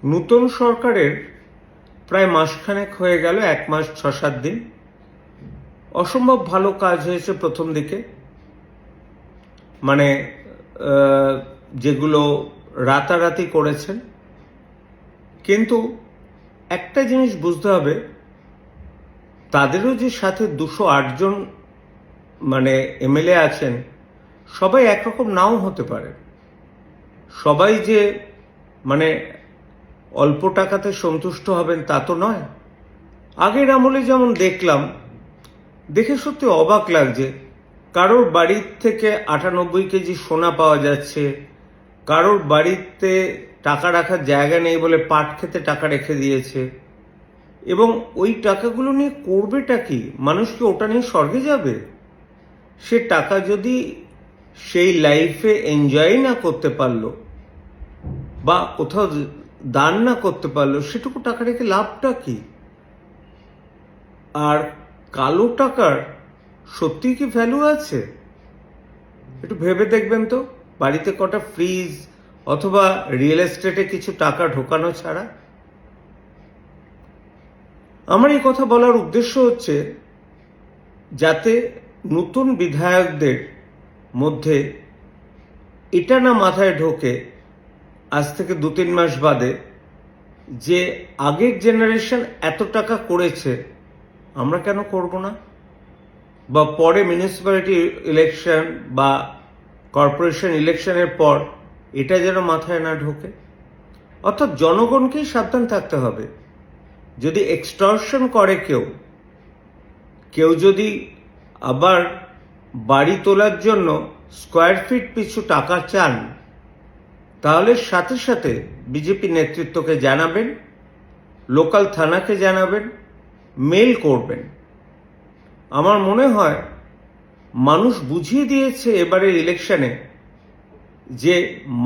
নতুন সরকারের প্রায় মাসখানেক হয়ে গেল, 1 মাস 6-7 দিন। অসম্ভব ভালো কাজ হয়েছে প্রথম দিকে, মানে যেগুলো রাতারাতি করেছেন। কিন্তু একটা জিনিস বুঝতে হবে, তাদেরও যে সাথে 208 জন মানে এমএলএ আছেন, সবাই একরকম নাও হতে পারে। সবাই যে মানে অল্প টাকাতে সন্তুষ্ট হবেন তা তো নয়। আগের আমলে যেমন দেখে সত্যি অবাক লাগছে। কারোর বাড়ির থেকে 98 কেজি সোনা পাওয়া যাচ্ছে, কারোর বাড়িতে টাকা রাখার জায়গা নেই বলে পাট খেতে টাকা রেখে দিয়েছে, এবং ওই টাকাগুলো নিয়ে করবেটা কি? মানুষ কি ওটা নিয়ে স্বর্গে যাবে? সে টাকা যদি সেই লাইফে এনজয় না করতে পারলো বা কোথাও দান না করতে পারলো, সেটুকু টাকা রেখে লাভটা কি? আর কালো টাকার সত্যি কি ভ্যালু আছে? একটু ভেবে দেখবেন তো, বাড়িতে কটা ফ্রিজ অথবা রিয়েল এস্টেটে কিছু টাকা ঢোকানো ছাড়া। আমার এই কথা বলার উদ্দেশ্য হচ্ছে যাতে নতুন বিধায়কদের মধ্যে এটা না মাথায় ঢোকে আজ থেকে 2-3 মাস বাদে, যে আগের জেনারেশন এত টাকা করেছে, আমরা কেন করব না? বা পরে মিউনিসিপ্যালিটি ইলেকশন বা কর্পোরেশন ইলেকশনের পর এটা যেন মাথায় না ঢোকে। অর্থাৎ জনগণকেই সাবধান থাকতে হবে। যদি এক্সটর্শন করে কেউ যদি আবার বাড়ি তোলার জন্য স্কোয়ার ফিট পিছু টাকা চান, তাহলে সাথে সাথে বিজেপি নেতৃত্বকে জানাবেন, লোকাল থানাকে জানাবেন, মেল করবেন। আমার মনে হয় মানুষ বুঝিয়ে দিয়েছে এবারের ইলেকশনে যে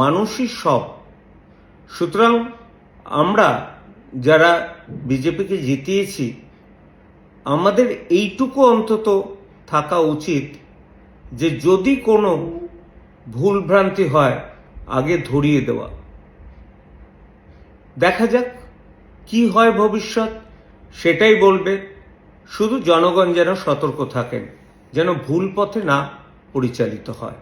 মানুষই সব। সুতরাং আমরা যারা বিজেপিকে জিতিয়েছি, আমাদের এইটুকু অন্তত থাকা উচিত যে যদি কোনো ভুলভ্রান্তি হয় আগে ধরিয়ে দেওয়া। দেখা যাক কি হয় ভবিষ্যৎ, সেটাই বলবে। শুধু জনগণ যেন সতর্ক থাকেন, যেন ভুল পথে না পরিচালিত হয়।